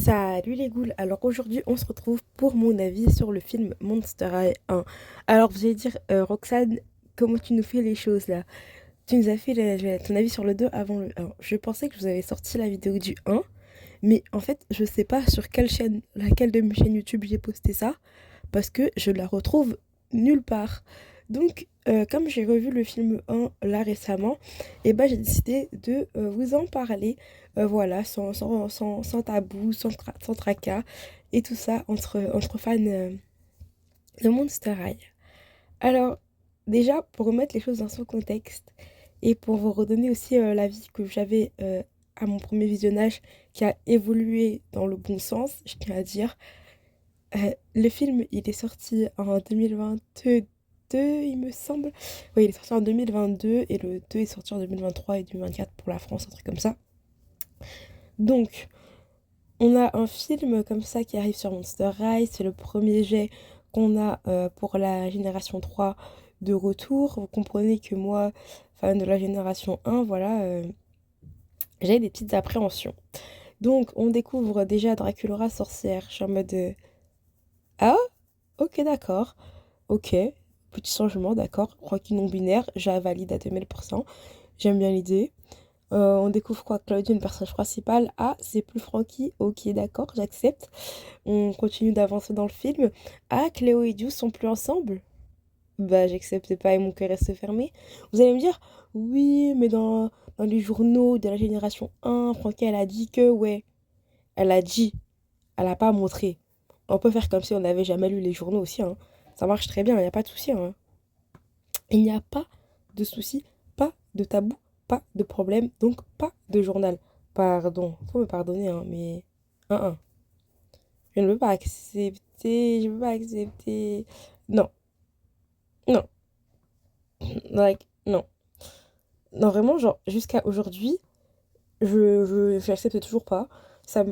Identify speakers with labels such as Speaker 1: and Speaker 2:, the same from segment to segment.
Speaker 1: Salut les ghouls, alors aujourd'hui on se retrouve pour mon avis sur le film Monster High 1. Alors vous allez dire, Roxane, comment tu nous fais les choses là? Tu nous as fait ton avis sur le 2 avant le 1. Je pensais que je vous avais sorti la vidéo du 1, mais en fait je sais pas sur quelle chaîne, laquelle de mes chaînes YouTube j'ai posté ça, parce que je la retrouve nulle part. Donc comme j'ai revu le film 1 là récemment, et ben j'ai décidé de vous en parler, voilà, sans tabou, sans tracas, et tout ça entre fans de Monster High. Alors, déjà, pour remettre les choses dans son contexte, et pour vous redonner aussi l'avis que j'avais à mon premier visionnage, qui a évolué dans le bon sens, je tiens à dire, le film, il est sorti en 2022, il me semble. Oui, il est sorti en 2022 et le 2 est sorti en 2023 et 2024 pour la France, un truc comme ça. Donc, on a un film comme ça qui arrive sur Monster High. C'est le premier jet qu'on a pour la génération 3 de retour. Vous comprenez que moi, fan de la génération 1, voilà, j'ai des petites appréhensions. Donc, on découvre déjà Dracula sorcière. Je suis en mode ah, ok, d'accord. Ok, petit changement, d'accord. Frankie non-binaire, je la valide à 2000%. J'aime bien l'idée. On découvre quoi? Claudia, une personnage principale. Ah, c'est plus Frankie. Ok, d'accord, j'accepte. On continue d'avancer dans le film. Ah, Cléo et Deuce sont plus ensemble? Bah, j'accepte pas et mon cœur reste fermé. Vous allez me dire, oui, mais dans les journaux de la génération 1, Frankie, elle a dit que, ouais, elle a dit, elle a pas montré. On peut faire comme si on n'avait jamais lu les journaux aussi, hein. Ça marche très bien, il n'y a pas de souci, hein. Il n'y a pas de souci, pas de tabou, pas de problème, donc pas de journal. Pardon, faut me pardonner, hein, mais... Hein. Je ne veux pas accepter, je ne veux pas accepter... Non, non, like, non. Non, vraiment, genre, jusqu'à aujourd'hui, j'accepte toujours pas. Ça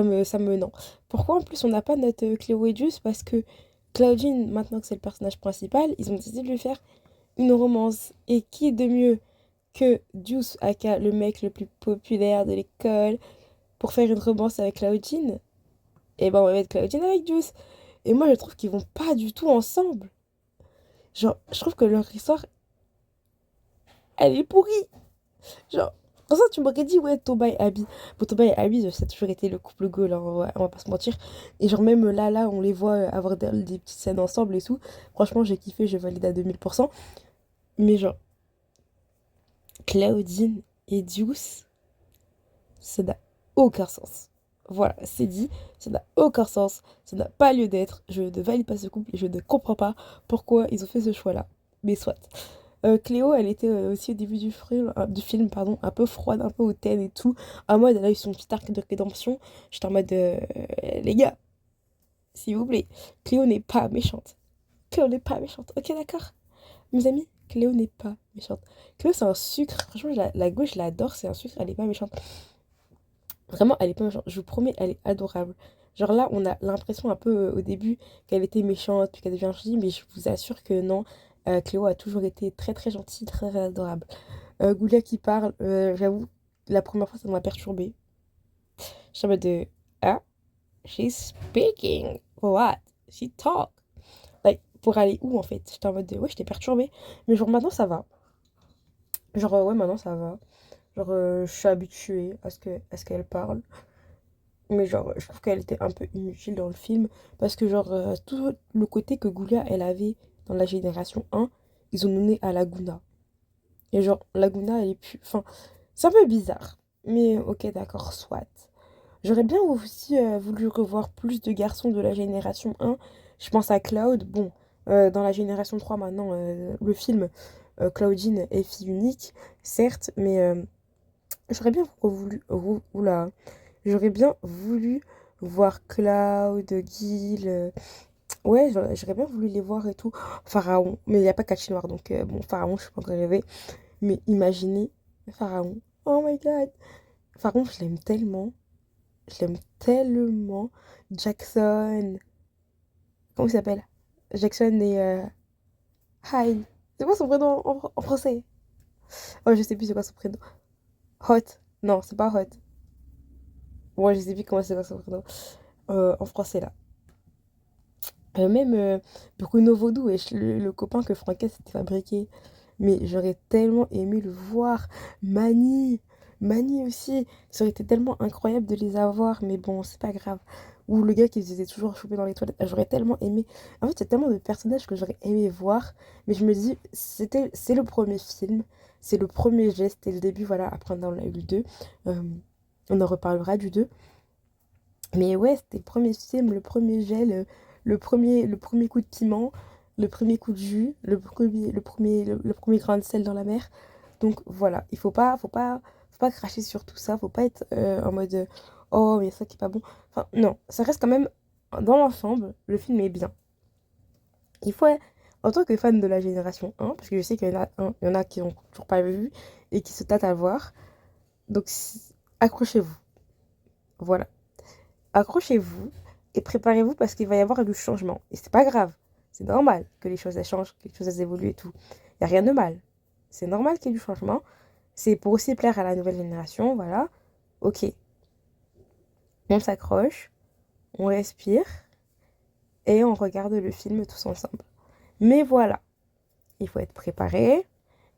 Speaker 1: me, non. Pourquoi en plus on n'a pas notre Cléo et Juice? Parce que Claudine, maintenant que c'est le personnage principal, ils ont décidé de lui faire une romance. Et qui est de mieux que Juice, aka le mec le plus populaire de l'école, pour faire une romance avec Claudine? Et ben on va mettre Claudine avec Juice. Et moi je trouve qu'ils vont pas du tout ensemble. Genre, je trouve que leur histoire, elle est pourrie. Genre, pour ça, tu m'aurais dit, ouais, Toba et Abby. Bon, Toba et Abby, ça a toujours été le couple goal, hein, on va pas se mentir. Et genre, même là, on les voit avoir des petites scènes ensemble et tout. Franchement, j'ai kiffé, je valide à 2000%. Mais genre, Claudine et Deuce, ça n'a aucun sens. Voilà, c'est dit, ça n'a aucun sens, ça n'a pas lieu d'être. Je ne valide pas ce couple et je ne comprends pas pourquoi ils ont fait ce choix-là. Mais soit. Cléo, elle était aussi au début du film, pardon, un peu froide, un peu hautaine et tout. En mode, elle a eu son petit arc de rédemption. J'étais en mode, les gars, s'il vous plaît, Cléo n'est pas méchante. Cléo n'est pas méchante. Ok, d'accord? Mes amis, Cléo n'est pas méchante. Cléo, c'est un sucre. Franchement, la gauche, je l'adore, c'est un sucre, elle n'est pas méchante. Vraiment, elle est pas méchante. Je vous promets, elle est adorable. Genre là, on a l'impression un peu au début qu'elle était méchante, puis qu'elle devient gentille, mais je vous assure que non. Cléo a toujours été très très gentille, très, très adorable. Goulia qui parle, j'avoue, la première fois ça m'a perturbée. Je suis en mode de ah, she's speaking. What? She talk. Like, pour aller où en fait? J'étais en mode de ouais, j'étais perturbée. Mais genre maintenant ça va. Genre ouais, maintenant ça va. Genre je suis habituée à ce qu'elle parle. Mais genre, je trouve qu'elle était un peu inutile dans le film. Parce que genre, tout le côté que Goulia, elle avait dans la génération 1, ils ont donné à Laguna. Et genre, Laguna, elle est plus... Enfin, c'est un peu bizarre. Mais ok, d'accord, soit. J'aurais bien aussi voulu revoir plus de garçons de la génération 1. Je pense à Cloud. Bon, dans la génération 3 maintenant, le film, Claudine est fille unique, certes, mais j'aurais bien voulu... Oula. J'aurais bien voulu voir Cloud, Gil. Ouais, j'aurais bien voulu les voir et tout. Pharaon. Mais il n'y a pas Cathy Noir, donc bon, Pharaon, je suis pas encore rêver. Mais imaginez Pharaon. Oh my god. Pharaon, je l'aime tellement. Je l'aime tellement. Jackson. Comment il s'appelle? Jackson et Hyde. C'est quoi son prénom en français? Oh, je sais plus c'est quoi son prénom. Hot. Non, c'est pas Hot. Moi, je sais plus comment c'est son prénom. En français, là. Même Bruno Vaudou, et le copain que Franquès s'était fabriqué. Mais j'aurais tellement aimé le voir. Mani, Mani aussi. Ça aurait été tellement incroyable de les avoir, mais bon, c'est pas grave. Ou le gars qui se faisait toujours choper dans les toilettes. J'aurais tellement aimé. En fait, il y a tellement de personnages que j'aurais aimé voir. Mais je me dis, c'est le premier film. C'est le premier geste et le début, voilà. Après, on en a eu le 2. Euh, on en reparlera du 2. Mais ouais, c'était le premier film, le premier gel, le premier coup de piment, le premier coup de jus, le premier grain de sel dans la mer. Donc voilà, il faut pas cracher sur tout ça, faut pas être en mode oh mais ça qui est pas bon. Enfin non, ça reste quand même dans l'ensemble, le film est bien. Il faut en tant que fan de la génération 1, parce que je sais qu'il y en a qui n'ont toujours pas vu et qui se tâtent à voir. Donc accrochez-vous. Voilà. Accrochez-vous et préparez-vous parce qu'il va y avoir du changement. Et c'est pas grave. C'est normal que les choses elles changent, que les choses elles évoluent et tout. Il n'y a rien de mal. C'est normal qu'il y ait du changement. C'est pour aussi plaire à la nouvelle génération, voilà. Ok, on s'accroche, on respire et on regarde le film tous ensemble. Mais voilà, il faut être préparé,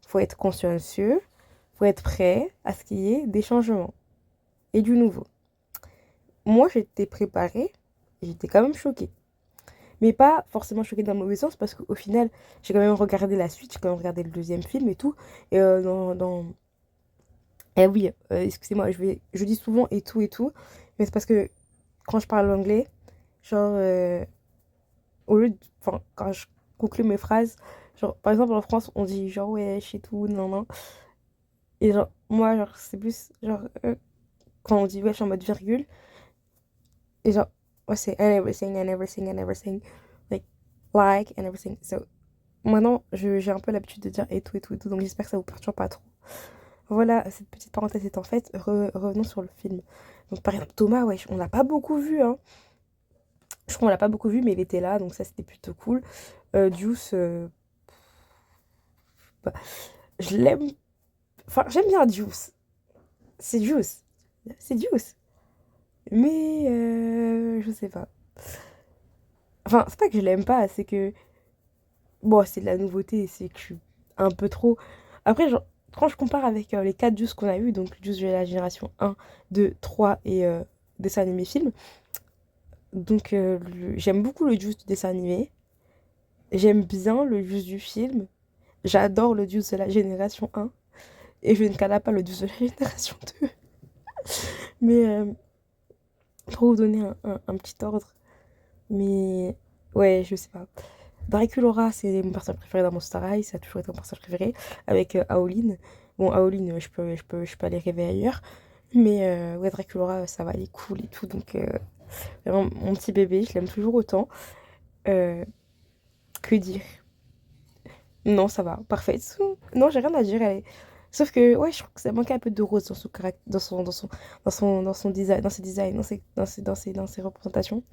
Speaker 1: il faut être consciencieux, il faut être prêt à ce qu'il y ait des changements et du nouveau. Moi, j'étais préparée et j'étais quand même choquée. Mais pas forcément choquée dans le mauvais sens parce qu'au final, j'ai quand même regardé la suite, j'ai quand même regardé le deuxième film et tout. Et Eh oui, excusez-moi, je dis souvent et tout, mais c'est parce que quand je parle anglais, genre, au lieu de, enfin, quand je conclue mes phrases, genre, par exemple en France, on dit genre wesh et tout, non, non. Et genre, moi, genre, c'est plus, genre, quand on dit wesh en mode virgule, et genre, moi, c'est and everything, and everything, and everything, like, and everything. So, maintenant, j'ai un peu l'habitude de dire et tout, et tout, et tout, donc j'espère que ça vous perturbe pas trop. Voilà, cette petite parenthèse étant faite, revenons sur le film. Donc par exemple, Thomas, ouais, on l'a pas beaucoup vu, hein. Je crois qu'on l'a pas beaucoup vu, mais il était là, donc ça c'était plutôt cool. Juice, bah, je l'aime. Enfin, j'aime bien Juice. C'est Juice. C'est Juice. Mais je sais pas. Enfin, c'est pas que je l'aime pas, c'est que bon, c'est de la nouveauté, c'est que je suis un peu trop. Après, genre, quand je compare avec les 4 Juice qu'on a eu, donc Juice de la génération 1, 2, 3 et dessin animé film, donc j'aime beaucoup le Juice du dessin animé, j'aime bien le Juice du film, j'adore le Juice de la génération 1, et je ne cala pas le Juice de la génération 2. Mais pour vous donner un petit ordre, mais ouais, je sais pas. Draculaura, c'est mon personnage préféré dans Monster High, ça a toujours été mon personnage préféré, avec Aoline. Bon, Aoline, je peux aller rêver ailleurs. Mais ouais, Draculaura, ça va, il est cool et tout. Donc, vraiment, mon petit bébé, je l'aime toujours autant. Euh, que dire? Non, ça va, parfait. Non, j'ai rien à dire. Sauf que, ouais, je trouve que ça manquait un peu de rose dans son caractère, dans son design, dans ses designs, dans ses représentations.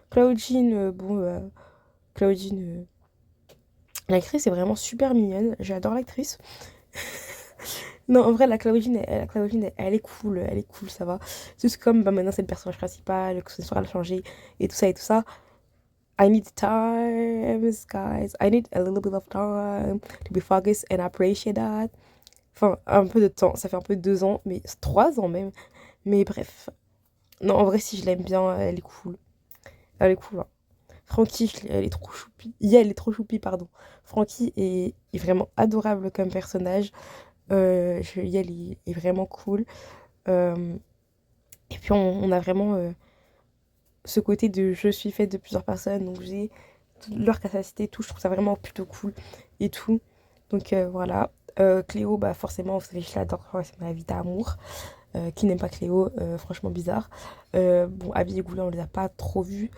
Speaker 1: Claudine, bon, Claudine, l'actrice est vraiment super mignonne. J'adore l'actrice. Non, en vrai, la Claudine, elle est cool, ça va. C'est juste comme bah, maintenant c'est le personnage principal, que ce soit elle a changé et tout ça et tout ça. I need time, guys. I need a little bit of time to be focused and appreciate that. Enfin, un peu de temps. Ça fait un peu 2 ans, mais 3 ans même. Mais bref. Non, en vrai, si je l'aime bien, elle est cool. Elle est cool, hein. Frankie, elle est trop choupie. Elle est trop choupie, pardon. Frankie est vraiment adorable comme personnage. Yael est vraiment cool. Euh, et puis on a vraiment ce côté de je suis faite de plusieurs personnes, donc j'ai leur capacité et tout, je trouve ça vraiment plutôt cool et tout. Donc voilà. Cléo, bah forcément, vous savez, je l'adore, ouais, c'est ma vie d'amour. Qui n'aime pas Cléo, franchement bizarre. Bon, Abby et Goulet, on les a pas trop vus.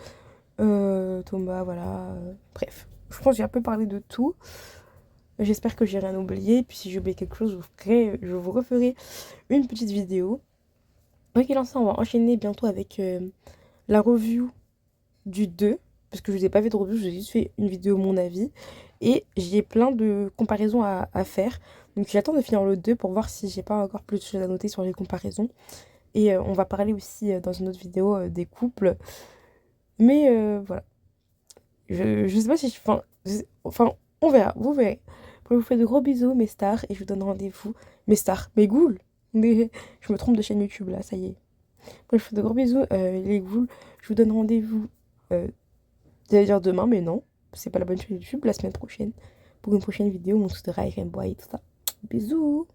Speaker 1: Thomas, voilà. Bref, je pense que j'ai un peu parlé de tout. J'espère que j'ai rien oublié. Puis si j'ai oublié quelque chose, je vous referai une petite vidéo. Quoi qu'il en soit, on va enchaîner bientôt avec la review du 2. Parce que je vous ai pas fait de review, j'ai juste fait une vidéo mon avis. Et j'ai plein de comparaisons à faire. Donc j'attends de finir le 2 pour voir si j'ai pas encore plus de choses à noter sur les comparaisons. Et on va parler aussi dans une autre vidéo des couples. Mais voilà. Je sais pas si je. Enfin, on verra, vous verrez. Je vous fais de gros bisous, mes stars, et je vous donne rendez-vous. Mes stars, mes ghouls. Je me trompe de chaîne YouTube là, ça y est. Bon, je vous fais de gros bisous, les ghouls. Je vous donne rendez-vous, j'allais dire demain, mais non. C'est pas la bonne chaîne YouTube, la semaine prochaine. Pour une prochaine vidéo, mon Monster High, Boy et tout ça. Bisous!